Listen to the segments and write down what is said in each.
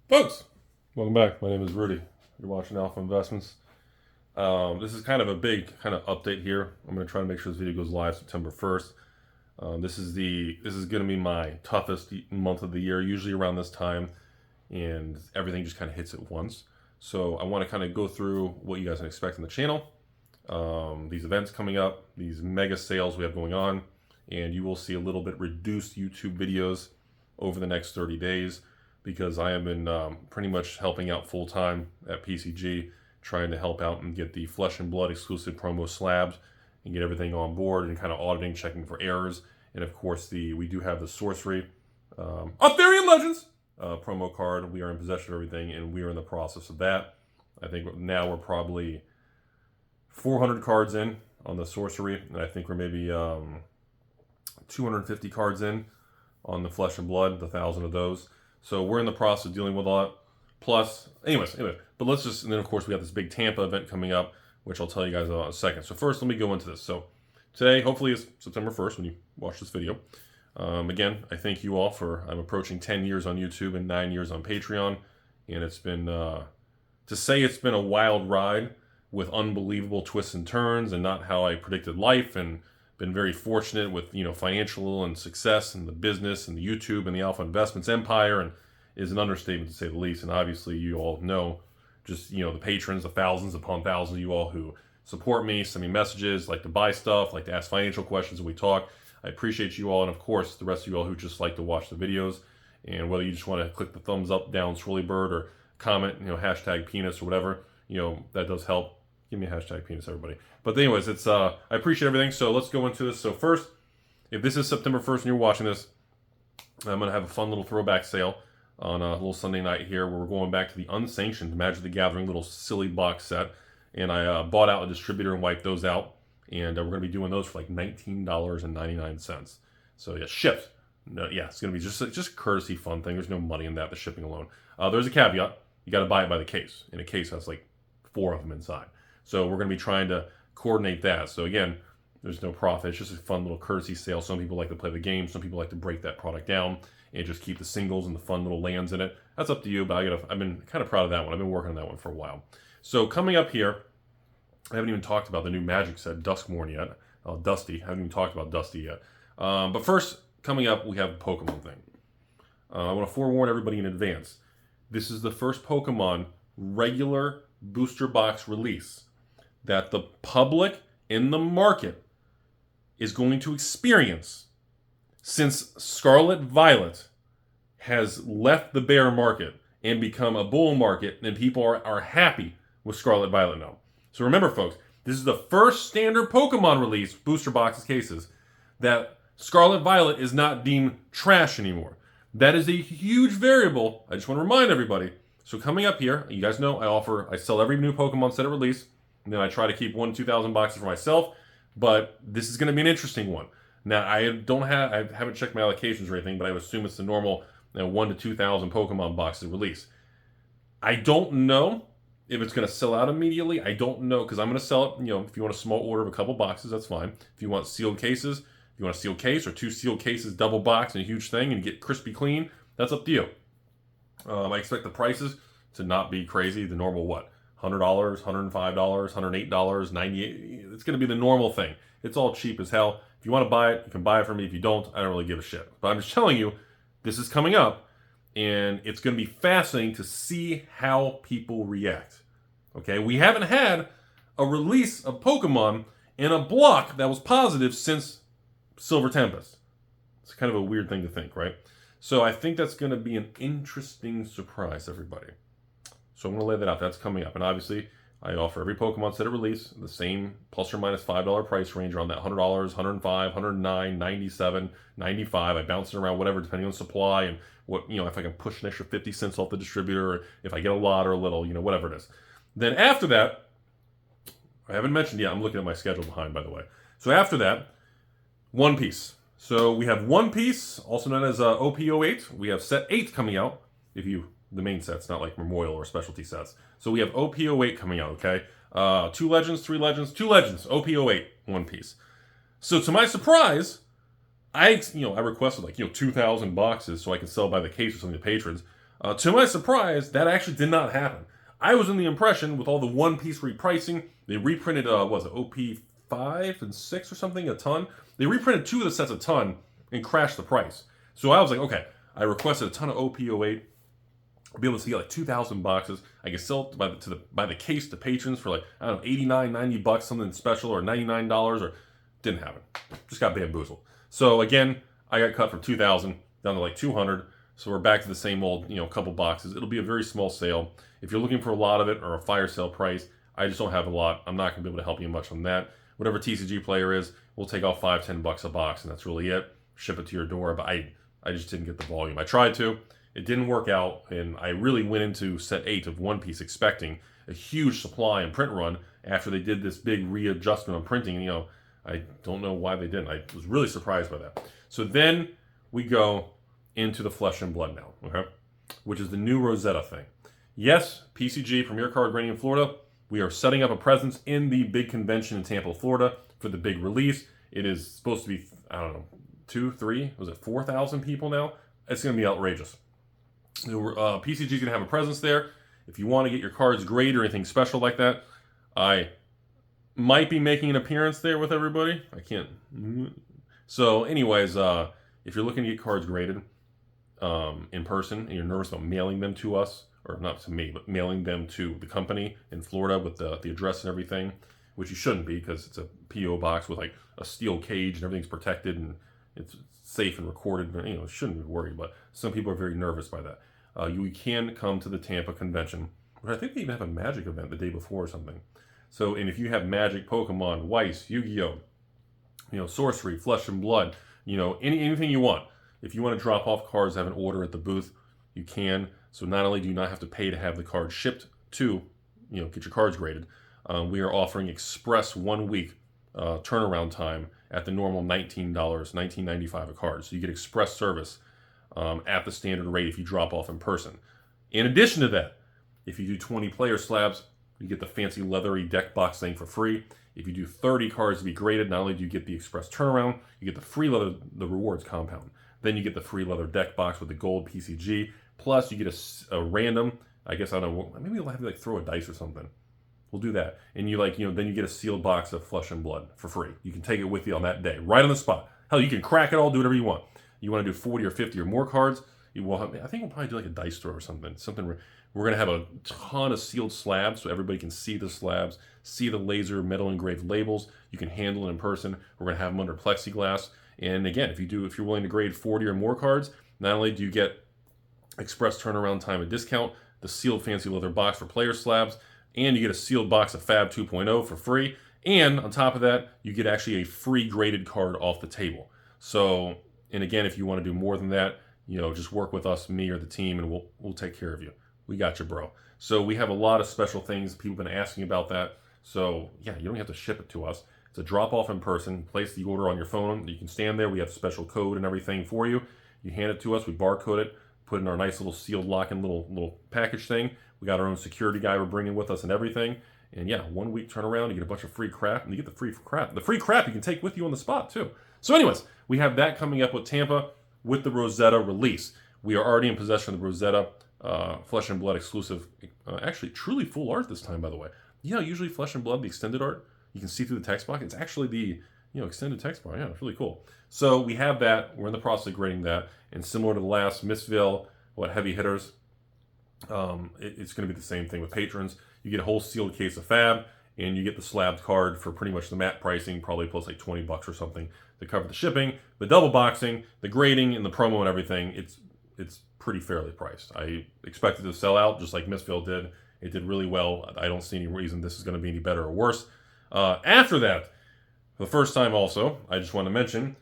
Folks, welcome back. My name is Rudy. You're watching Alpha Investments. This is kind of a big kind of update here. I'm going to try to make sure this video goes live September 1st. This is going to be my toughest month of the year, usually around this time, and everything just kind of hits at once. So I want to kind of go through what you guys can expect on the channel, these events coming up, these mega sales we have going on, and you will see a little bit reduced YouTube videos over the next 30 days. Because I have been pretty much helping out full-time at PCG, trying to help out and get the Flesh and Blood exclusive promo slabs and get everything on board and kind of auditing, checking for errors. And of course, we do have the Sorcery Arthurian Legends promo card. We are in possession of everything, and we are in the process of that. I think now we're probably 400 cards in on the Sorcery, and I think we're maybe 250 cards in on the Flesh and Blood, the 1,000 of those. So we're in the process of dealing with a lot. Plus, anyways, but let's just, and then of course we got this big Tampa event coming up, which I'll tell you guys about in a second. So first, let me go into this. So today, hopefully is September 1st when you watch this video. Again, I thank you all I'm approaching 10 years on YouTube and 9 years on Patreon. And it's been, to say it's been a wild ride with unbelievable twists and turns and not how I predicted life, and been very fortunate with, financial and success and the business and the YouTube and the Alpha Investments empire, and is an understatement to say the least. And obviously you all know just, the patrons, the thousands upon thousands of you all who support me, send me messages, like to buy stuff, like to ask financial questions when we talk. I appreciate you all. And of course, the rest of you all who just like to watch the videos, and whether you just want to click the thumbs up, down, swirly bird, or comment, hashtag penis or whatever, that does help. Give me a hashtag penis, everybody. But anyways, I appreciate everything. So let's go into this. So first, if this is September 1st and you're watching this, I'm going to have a fun little throwback sale on a little Sunday night here where we're going back to the Unsanctioned Magic the Gathering little silly box set. And I bought out a distributor and wiped those out. And we're going to be doing those for like $19.99. So yeah, shipped. No, yeah, it's going to be just a courtesy fun thing. There's no money in that, the shipping alone. There's a caveat. You got to buy it by the case. And a case has like 4 of them inside. So we're going to be trying to coordinate that. So again, there's no profit. It's just a fun little courtesy sale. Some people like to play the game. Some people like to break that product down and just keep the singles and the fun little lands in it. That's up to you, but I've been kind of proud of that one. I've been working on that one for a while. So coming up here, I haven't even talked about the new Magic set, Duskmourn, yet. Dusty. I haven't even talked about Dusty yet. But first, coming up, we have the Pokemon thing. I want to forewarn everybody in advance. This is the first Pokemon regular booster box release that the public in the market is going to experience since Scarlet Violet has left the bear market and become a bull market, and people are happy with Scarlet Violet now. So remember, folks, this is the first standard Pokemon release, booster boxes cases, that Scarlet Violet is not deemed trash anymore. That is a huge variable. I just want to remind everybody. So coming up here, you guys know I sell every new Pokemon set at release. And then I try to keep 1,000 to 2,000 boxes for myself, but this is going to be an interesting one. Now, I haven't checked my allocations or anything, but I would assume it's the normal 1,000 to 2,000 Pokemon boxes release. I don't know if it's going to sell out immediately. I don't know, because I'm going to sell it, if you want a small order of a couple boxes, that's fine. If you want sealed cases, if you want a sealed case or 2 sealed cases, double box and a huge thing, and get crispy clean, that's up to you. I expect the prices to not be crazy, the normal $100, $105, $108, $98. It's going to be the normal thing. It's all cheap as hell. If you want to buy it, you can buy it from me. If you don't, I don't really give a shit. But I'm just telling you, this is coming up, and it's going to be fascinating to see how people react. Okay, we haven't had a release of Pokemon in a block that was positive since Silver Tempest. It's kind of a weird thing to think, right? So I think that's going to be an interesting surprise, everybody. So I'm going to lay that out. That's coming up. And obviously, I offer every Pokemon set at release the same plus or minus $5 price range around that $100, $105, $109, $97, $95. I bounce it around, whatever, depending on supply and what, if I can push an extra 50 cents off the distributor, or if I get a lot or a little, whatever it is. Then after that, I haven't mentioned yet, I'm looking at my schedule behind, by the way. So after that, One Piece. So we have One Piece, also known as OP08. We have set 8 coming out, the main sets, not like Memorial or specialty sets. So we have OP08 coming out, okay? 2 Legends, 3 Legends, 2 Legends, OP08, One Piece. So to my surprise, I requested 2,000 boxes so I can sell by the case with some of the patrons. To my surprise, that actually did not happen. I was in the impression with all the one-piece repricing, they reprinted, was it OP5 and 6 or something, a ton? They reprinted 2 of the sets a ton and crashed the price. So I was like, okay, I requested a ton of OP08. I'll be able to see like 2,000 boxes. I can sell it by the case to patrons for like, I don't know, 89, 90 bucks, something special, or $99, or didn't happen. Just got bamboozled. So again, I got cut from 2,000 down to like 200. So we're back to the same old, couple boxes. It'll be a very small sale. If you're looking for a lot of it or a fire sale price, I just don't have a lot. I'm not going to be able to help you much on that. Whatever TCG player is, we'll take off $5, $10 a box, and that's really it. Ship it to your door, but I just didn't get the volume. I tried to. It didn't work out, and I really went into set 8 of One Piece expecting a huge supply and print run after they did this big readjustment on printing. And, I don't know why they didn't. I was really surprised by that. So then we go into the Flesh and Blood now, okay? Which is the new Rosetta thing. Yes, PCG, Premier Card Grading in Florida, we are setting up a presence in the big convention in Tampa, Florida for the big release. It is supposed to be, I don't know, 2, 3, was it 4,000 people now? It's going to be outrageous. PCG is going to have a presence there. If you want to get your cards graded or anything special like that, I might be making an appearance there with everybody. I can't. So anyways, if you're looking to get cards graded in person and you're nervous about mailing them to us, or not to me, but mailing them to the company in Florida with the address and everything, which you shouldn't be because it's a P.O. box with like a steel cage and everything's protected and it's safe and recorded. Shouldn't be worried, but some people are very nervous by that. You can come to the Tampa convention, but I think they even have a Magic event the day before or something. So, and if you have Magic, Pokemon, Weiss, Yu-Gi-Oh, Sorcery, Flesh and Blood, anything you want. If you want to drop off cards, have an order at the booth, you can. So not only do you not have to pay to have the card shipped to, get your cards graded, we are offering express 1 week turnaround time at the normal $19, $19.95 a card. So you get express service at the standard rate if you drop off in person. In addition to that, if you do 20 player slabs, you get the fancy leathery deck box thing for free. If you do 30 cards to be graded, not only do you get the express turnaround, you get the free leather, the rewards compound. Then you get the free leather deck box with the gold PCG. Plus, you get a random, I guess, I don't know, maybe we'll have to throw a dice or something. We'll do that. And then you get a sealed box of Flesh and Blood for free. You can take it with you on that day, right on the spot. Hell, you can crack it all, do whatever you want. You want to do 40 or 50 or more cards, I think we'll probably do like a dice throw or something. We're going to have a ton of sealed slabs so everybody can see the slabs, see the laser metal engraved labels. You can handle it in person. We're going to have them under plexiglass. And again, if you're willing to grade 40 or more cards, not only do you get express turnaround time and discount, the sealed fancy leather box for player slabs, and you get a sealed box of Fab 2.0 for free. And on top of that, you get actually a free graded card off the table. So, and again, if you want to do more than that, just work with us, me or the team, and we'll take care of you. We got you, bro. So we have a lot of special things. People have been asking about that. So yeah, you don't have to ship it to us. It's a drop off in person. Place the order on your phone. You can stand there. We have special code and everything for you. You hand it to us. We barcode it. Put it in our nice little sealed lock-in little package thing. We got our own security guy we're bringing with us and everything. And yeah, 1 week turnaround, you get a bunch of free crap, and you get the free crap. The free crap you can take with you on the spot too. So anyways, we have that coming up with Tampa with the Rosetta release. We are already in possession of the Rosetta Flesh and Blood exclusive. Actually, truly full art this time, by the way. Usually Flesh and Blood, the extended art, you can see through the text box. It's actually the extended text bar. Yeah, it's really cool. So we have that. We're in the process of grading that. And similar to the last Missville, heavy hitters, it's going to be the same thing with patrons. You get a whole sealed case of Fab, and you get the slabbed card for pretty much the matte pricing, probably plus like $20 or something to cover the shipping, the double boxing, the grading, and the promo and everything. It's pretty fairly priced. I expected to sell out just like Missville did. It did really well. I don't see any reason this is going to be any better or worse. After that, for the first time also, I just want to mention,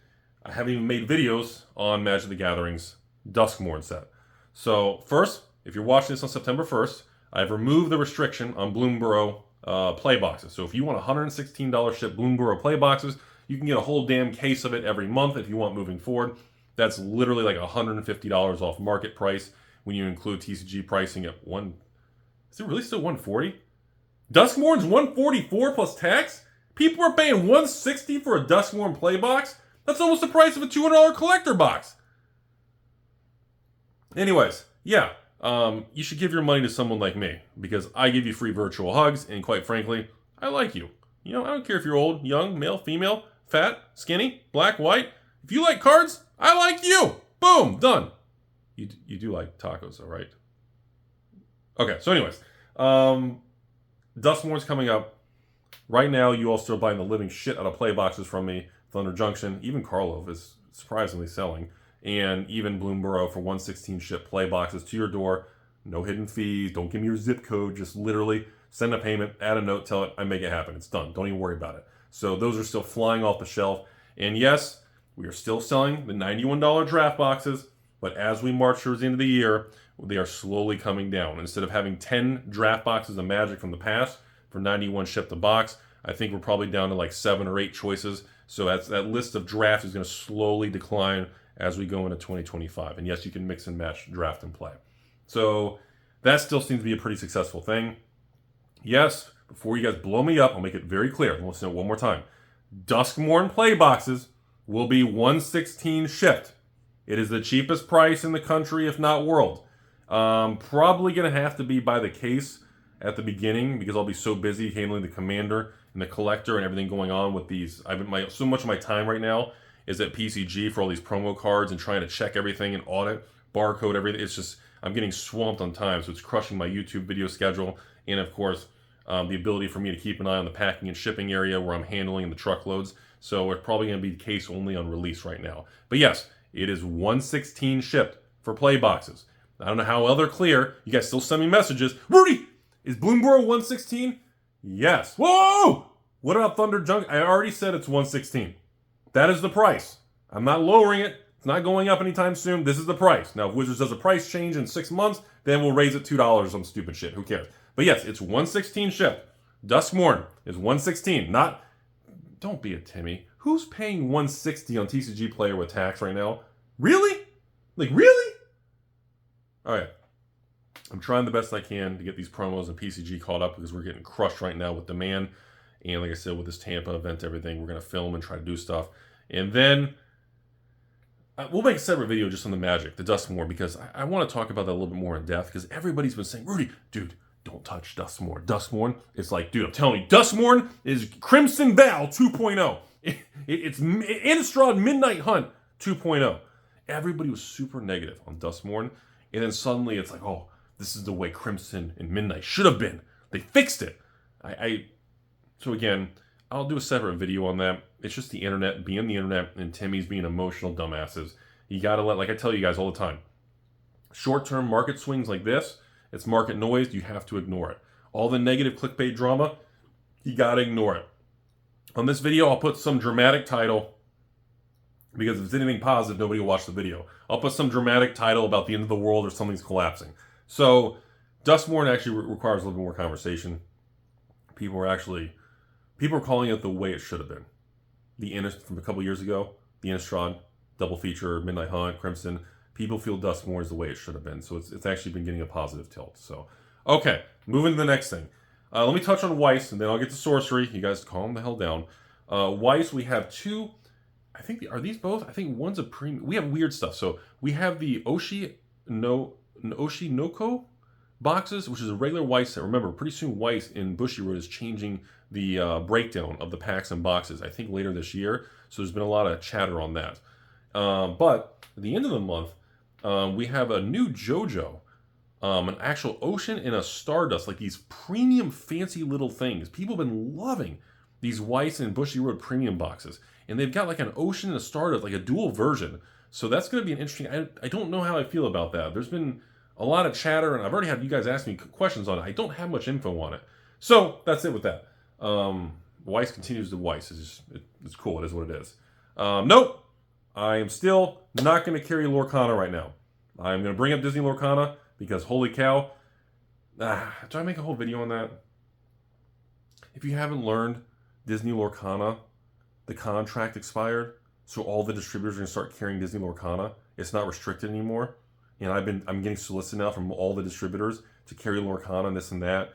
I haven't even made videos on Magic the Gathering's Duskmourn set. So first, if you're watching this on September 1st, I've removed the restriction on Bloomborough play boxes. So if you want $116 ship Bloomborough play boxes, you can get a whole damn case of it every month if you want moving forward. That's literally like $150 off market price when you include TCG pricing at is it really still $140? Duskmourn's $144 plus tax? People are paying $160 for a Duskmourn play box? That's almost the price of a $200 collector box. Anyways, yeah, you should give your money to someone like me because I give you free virtual hugs, and quite frankly, I like you. You know, I don't care if you're old, young, male, female, fat, skinny, black, white. If you like cards, I like you. Boom, done. You do like tacos, though, right? Okay, so anyways, Duskmourn's coming up. Right now, you all still buying the living shit out of play boxes from me. Thunder Junction, even Karlov is surprisingly selling. And even Bloomburrow for 1/16 ship play boxes to your door. No hidden fees. Don't give me your zip code. Just literally send a payment, add a note, tell it I make it happen. It's done. Don't even worry about it. So those are still flying off the shelf. And yes, we are still selling the $91 draft boxes. But as we march towards the end of the year, they are slowly coming down. Instead of having 10 draft boxes of Magic from the past for 91 shipped a box, I think we're probably down to like 7 or 8 choices. So that list of drafts is going to slowly decline as we go into 2025. And yes, you can mix and match draft and play. So that still seems to be a pretty successful thing. Yes, before you guys blow me up, I'll make it very clear. Let's know it one more time. Duskmourn play boxes will be 1/16 shipped. It is the cheapest price in the country, if not world. Probably going to have to be by the case at the beginning because I'll be so busy handling the commander and the collector and everything going on with these. So much of my time right now is at PCG for all these promo cards and trying to check everything and audit, barcode everything. It's just, I'm getting swamped on time, so it's crushing my YouTube video schedule. And of course, the ability for me to keep an eye on the packing and shipping area where I'm handling the truckloads. So it's probably going to be the case only on release right now. But yes, it is 1/16 shipped for play boxes. I don't know how other clear. You guys still send me messages. Rudy, is Bloomburrow 1/16? Yes. Whoa! What about Thunder Junction? I already said it's 1/16. That is the price. I'm not lowering it. It's not going up anytime soon. This is the price. Now, if Wizards does a price change in 6 months, then we'll raise it $2 on stupid shit. Who cares? But yes, it's 1/16 shipped. Duskmourn is 1/16. Not, don't be a Timmy. Who's paying 160 on TCG Player with tax right now? Really? Like, really? All right. I'm trying the best I can to get these promos and PCG caught up because we're getting crushed right now with demand. And like I said, with this Tampa event, everything, we're going to film and try to do stuff. And then we'll make a separate video just on the Magic, the Duskmourn, because I want to talk about that a little bit more in depth because everybody's been saying, Rudy, dude, don't touch Duskmourn. Duskmourn, it's like, dude, I'm telling you, Duskmourn is Crimson Val 2.0. It's Innistrad Midnight Hunt 2.0. Everybody was super negative on Duskmourn. And then suddenly it's like, oh, this is the way Crimson and Midnight should have been. They fixed it. So again, I'll do a separate video on that. It's just the internet being the internet and Timmy's being emotional dumbasses. You got to like I tell you guys all the time, short-term market swings like this, it's market noise. You have to ignore it. All the negative clickbait drama, you got to ignore it. On this video, I'll put some dramatic title because if it's anything positive, nobody will watch the video. I'll put some dramatic title about the end of the world or something's collapsing. So Duskmourn actually requires a little bit more conversation. People are calling it the way it should have been. From a couple years ago, the Innistrad, double feature, Midnight Hunt, Crimson. People feel Duskmourn is the way it should have been. So it's actually been getting a positive tilt. So, okay, moving to the next thing. Let me touch on Weiss, and then I'll get to Sorcery. You guys calm the hell down. Weiss, we have two. I think, are these both? I think one's a premium. We have weird stuff. So we have the Oshinoko boxes, which is a regular Weiss set. Remember, pretty soon Weiss in Bushiroad is changing the breakdown of the packs and boxes, I think later this year. So there's been a lot of chatter on that. But at the end of the month, we have a new JoJo, an actual ocean and a Stardust, like these premium fancy little things. People have been loving these Weiss and Bushiroad premium boxes. And they've got like an ocean and a Stardust, like a dual version. So that's going to be an interesting, I don't know how I feel about that. There's been a lot of chatter, and I've already had you guys ask me questions on it. I don't have much info on it. So that's it with that. Weiss continues to Weiss. It's cool. It is what it is. Nope. I am still not going to carry Lorana right now. I'm going to bring up Disney Lorana because holy cow. Do I make a whole video on that? If you haven't learned, Disney Lorana, the contract expired, so all the distributors are going to start carrying Disney Lorana. It's not restricted anymore. And I'm getting solicited now from all the distributors to carry Lorana and this and that.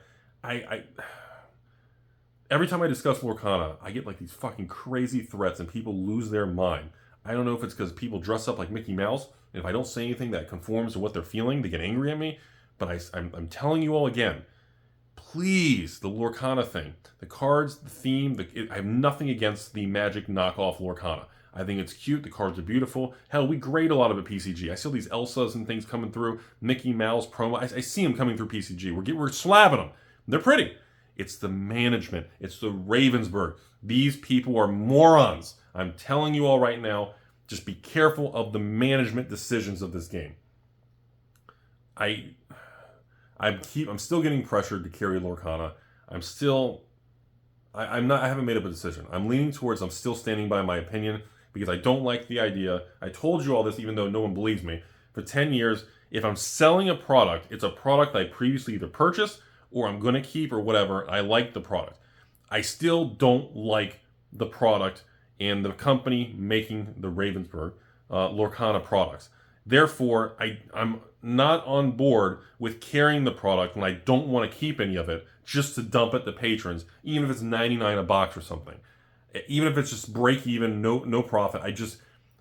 Every time I discuss Lorana, I get like these fucking crazy threats and people lose their mind. I don't know if it's because people dress up like Mickey Mouse And if I don't say anything that conforms to what they're feeling, they get angry at me. But I'm telling you all again, please, the Lorana thing, the cards, the theme, I have nothing against the Magic knockoff Lorana. I think it's cute. The cards are beautiful. Hell, we grade a lot of it PCG. I see all these Elsas and things coming through. Mickey Mouse promo. I see them coming through PCG. We're slabbing them. They're pretty. It's the management. It's the Ravensburg. These people are morons. I'm telling you all right now, just be careful of the management decisions of this game. I'm still getting pressured to carry Lorana. I haven't made up a decision. I'm leaning towards I'm still standing by my opinion because I don't like the idea. I told you all this even though no one believes me. For 10 years, if I'm selling a product, it's a product I previously either purchased or I'm going to keep or whatever. I like the product. I still don't like the product and the company making the Ravensburg Lorana products. Therefore, I'm not on board with carrying the product when I don't want to keep any of it just to dump it to patrons, even if it's $99 a box or something. Even if it's just break even, no profit.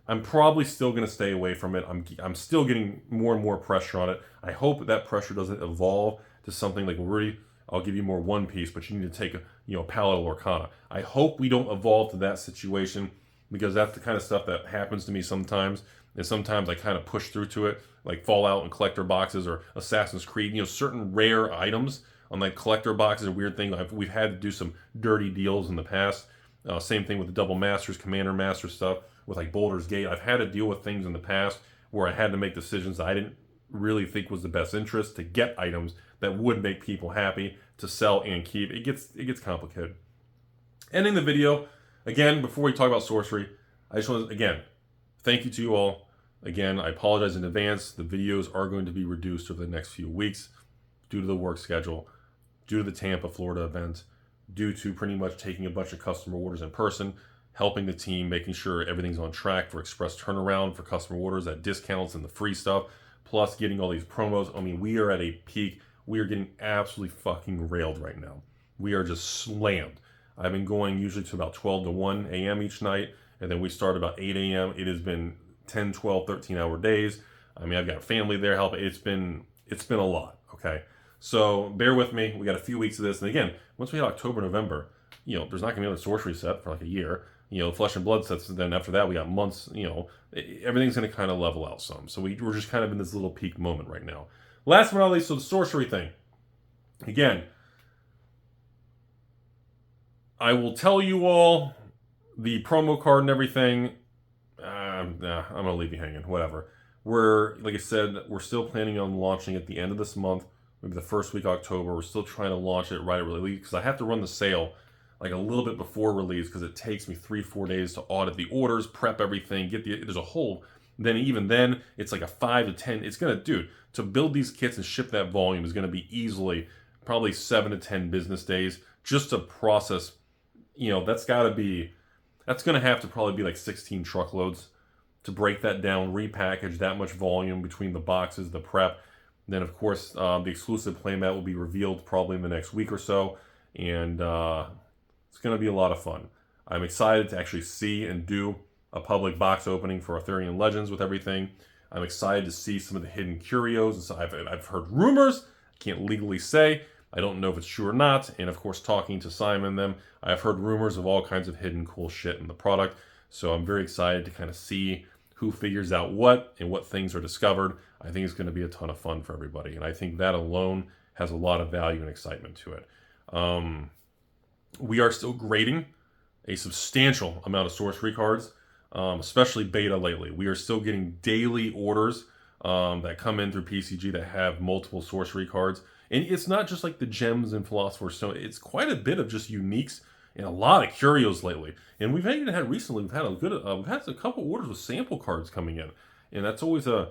I'm probably still going to stay away from it. I'm still getting more and more pressure on it. I hope that pressure doesn't evolve to something like, Rudy, I'll give you more One Piece, but you need to take a pallet of Lorana. I hope we don't evolve to that situation because that's the kind of stuff that happens to me sometimes. And sometimes I kind of push through to it, like Fallout and collector boxes or Assassin's Creed. Certain rare items on like collector boxes, a weird thing. We've had to do some dirty deals in the past. Same thing with the Double Masters, Commander Master stuff with like Baldur's Gate. I've had to deal with things in the past where I had to make decisions that I didn't really think was the best interest to get items that would make people happy to sell and keep. It gets complicated. Ending the video, again, before we talk about Sorcery, I just want to, again, thank you to you all. Again, I apologize in advance. The videos are going to be reduced over the next few weeks due to the work schedule, due to the Tampa, Florida event, due to pretty much taking a bunch of customer orders in person, helping the team, making sure everything's on track for express turnaround for customer orders at discounts and the free stuff, plus getting all these promos. I mean, we are at a peak. We are getting absolutely fucking railed right now. We are just slammed. I've been going usually to about 12 to 1 a.m. each night, and then we start about 8 a.m. It has been 10, 12, 13-hour days. I mean, I've got family there helping. It's been a lot, okay? So bear with me. We got a few weeks of this. And again, once we hit October, November, there's not going to be another Sorcery set for like a year. Flesh and Blood sets, and then after that, we got months, everything's going to kind of level out some. So we're just kind of in this little peak moment right now. Last but not least, so the Sorcery thing. Again, I will tell you all the promo card and everything. I'm going to leave you hanging, whatever. Like I said, we're still planning on launching at the end of this month, maybe the first week of October. We're still trying to launch it right at release because I have to run the sale like a little bit before release because it takes me 3-4 days to audit the orders, prep everything, there's a whole, even then, it's like a 5 to 10, it's going to, to build these kits and ship that volume is going to be easily probably 7 to 10 business days just to process, that's going to have to probably be like 16 truckloads to break that down, repackage that much volume between the boxes, the prep. Then, of course, the exclusive playmat will be revealed probably in the next week or so. And it's going to be a lot of fun. I'm excited to actually see and do a public box opening for Arthurian Legends with everything. I'm excited to see some of the hidden curios. And so I've heard rumors. I can't legally say. I don't know if it's true or not. And, of course, talking to Simon and them, I've heard rumors of all kinds of hidden cool shit in the product. So I'm very excited to kind of see who figures out what and what things are discovered. I think it's going to be a ton of fun for everybody. And I think that alone has a lot of value and excitement to it. We are still grading a substantial amount of Sorcery cards, especially beta lately. We are still getting daily orders that come in through PCG that have multiple Sorcery cards. And it's not just like the gems and Philosopher's Stone. It's quite a bit of just uniques and a lot of curios lately. And we've even had recently, we've had a couple orders with sample cards coming in. And that's always a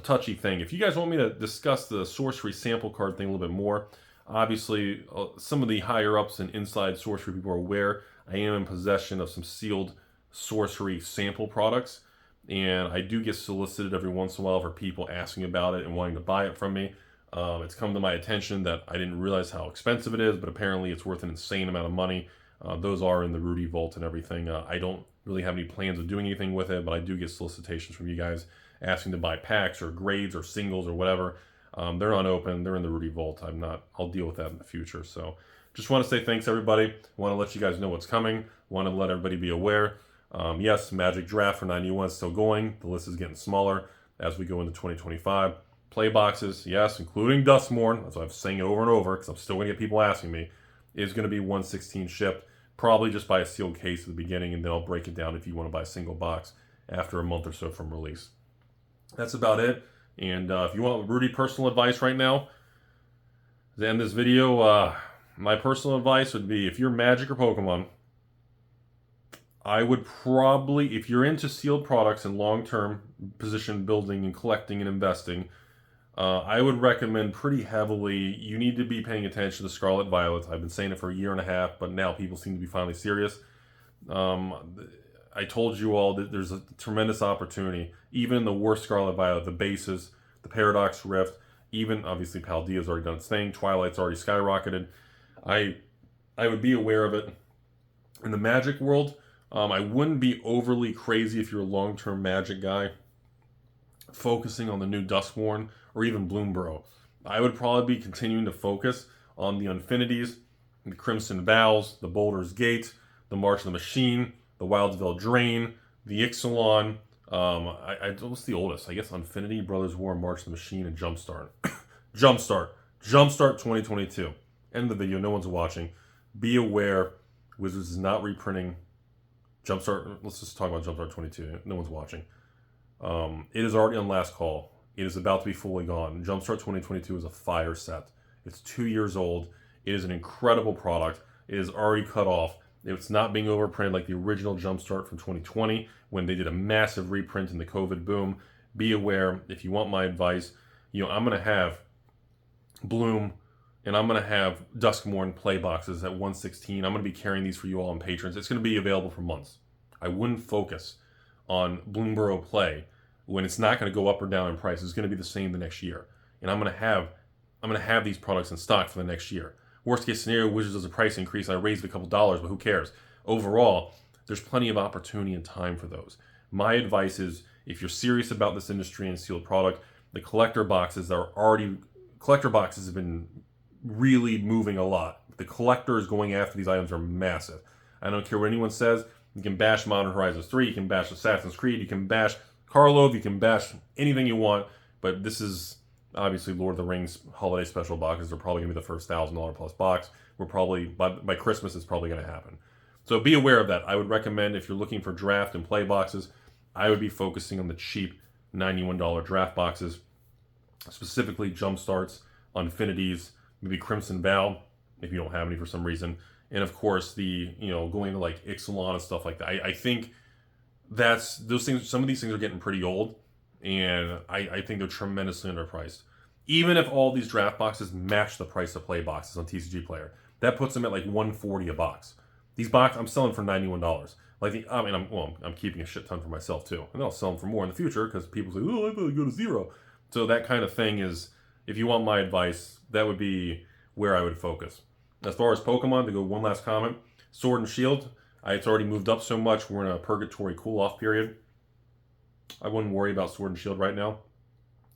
touchy thing. If you guys want me to discuss the Sorcery sample card thing a little bit more, obviously some of the higher ups and inside Sorcery people are aware I am in possession of some sealed Sorcery sample products. And I do get solicited every once in a while for people asking about it and wanting to buy it from me. It's come to my attention that I didn't realize how expensive it is, but apparently it's worth an insane amount of money. Those are in the Rudy vault and everything. I don't really have any plans of doing anything with it, but I do get solicitations from you guys asking to buy packs or grades or singles or whatever. They're not open. They're in the Rudy vault. I'll deal with that in the future. So just want to say thanks, everybody. Want to let you guys know what's coming. Want to let everybody be aware. Yes, Magic Draft for 91 is still going. The list is getting smaller as we go into 2025. Play boxes, yes, including Duskmourn. That's what I'm saying over and over because I'm still going to get people asking me. Is going to be 1/16 shipped. Probably just buy a sealed case at the beginning, and then I'll break it down if you want to buy a single box after a month or so from release. That's about it. And if you want Rudy personal advice right now, to end this video, my personal advice would be if you're Magic or Pokemon, I would probably, if you're into sealed products and long-term position building and collecting and investing, I would recommend pretty heavily, you need to be paying attention to Scarlet Violet. I've been saying it for a year and a half, but now people seem to be finally serious. I told you all that there's a tremendous opportunity, even in the worst Scarlet Violet, the bases, the Paradox Rift, even obviously Paldea's already done its thing, Twilight's already skyrocketed. I would be aware of it. In the Magic world, I wouldn't be overly crazy if you're a long-term Magic guy, focusing on the new Duskmourn or even Bloomborough. I would probably be continuing to focus on the Unfinities, the Crimson Vows, the Boulder's Gate, the March of the Machine, the Wildsville Drain, the Ixalan. What's the oldest? I guess Unfinity, Brothers War, March of the Machine, and Jumpstart. Jumpstart 2022. End of the video. No one's watching. Be aware, Wizards is not reprinting Jumpstart. Let's just talk about Jumpstart 22. No one's watching. It is already on last call. It is about to be fully gone. Jumpstart 2022 is a fire set. It's 2 years old. It is an incredible product. It is already cut off. It's not being overprinted like the original Jumpstart from 2020 when they did a massive reprint in the COVID boom. Be aware, if you want my advice, I'm going to have Bloom and I'm going to have Duskmourn play boxes at 1/16. I'm going to be carrying these for you all on patrons. It's going to be available for months. I wouldn't focus on Bloomborough play when it's not going to go up or down in price. It's going to be the same the next year. And I'm going to have these products in stock for the next year. Worst case scenario, Wizards does a price increase. I raised a couple dollars, but who cares? Overall, there's plenty of opportunity and time for those. My advice is, if you're serious about this industry and sealed product, the collector boxes have been really moving a lot. The collectors going after these items are massive. I don't care what anyone says. You can bash Modern Horizons 3, you can bash Assassin's Creed, you can bash Karlov, you can bash anything you want, but this is obviously Lord of the Rings holiday special boxes. They're probably going to be the first $1,000 plus box. We're probably, by Christmas, it's probably going to happen. So be aware of that. I would recommend, if you're looking for draft and play boxes, I would be focusing on the cheap $91 draft boxes, specifically Jumpstarts, Unfinities, maybe Crimson Vow, if you don't have any for some reason, and of course the, going to like Ixalan and stuff like that. I think those things, some of these things are getting pretty old, and I think they're tremendously underpriced. Even if all these draft boxes match the price of play boxes on TCG Player, that puts them at like $140 a box. These boxes I'm selling for $91. I'm keeping a shit ton for myself too, and I'll sell them for more in the future because people say, "Oh, I thought I'd go to zero." So that kind of thing is, if you want my advice, that would be where I would focus. As far as Pokemon, to go one last comment, Sword and Shield, it's already moved up so much. We're in a purgatory cool-off period. I wouldn't worry about Sword and Shield right now.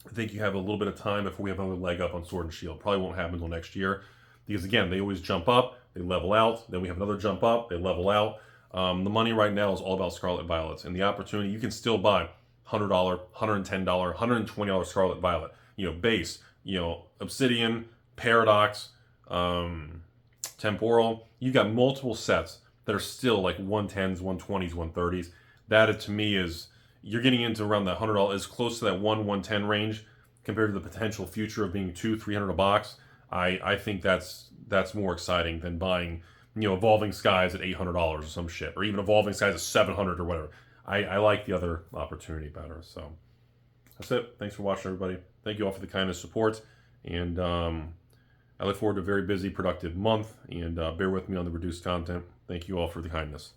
I think you have a little bit of time before we have another leg up on Sword and Shield. Probably won't happen until next year. Because again, they always jump up, they level out, then we have another jump up, they level out. The money right now is all about Scarlet Violets. And the opportunity, you can still buy $100, $110, $120 Scarlet Violet. Base, Obsidian, Paradox, Temporal. You've got multiple sets that are still like 110s, 120s, 130s. That to me is, you're getting into around that $100, as close to that 110 range compared to the potential future of being $200-$300 a box. I think that's more exciting than buying, Evolving Skies at $800 or some shit, or even Evolving Skies at $700 or whatever. I like the other opportunity better. So that's it. Thanks for watching, everybody. Thank you all for the kindness, support, and I look forward to a very busy, productive month. And bear with me on the reduced content. Thank you all for the kindness.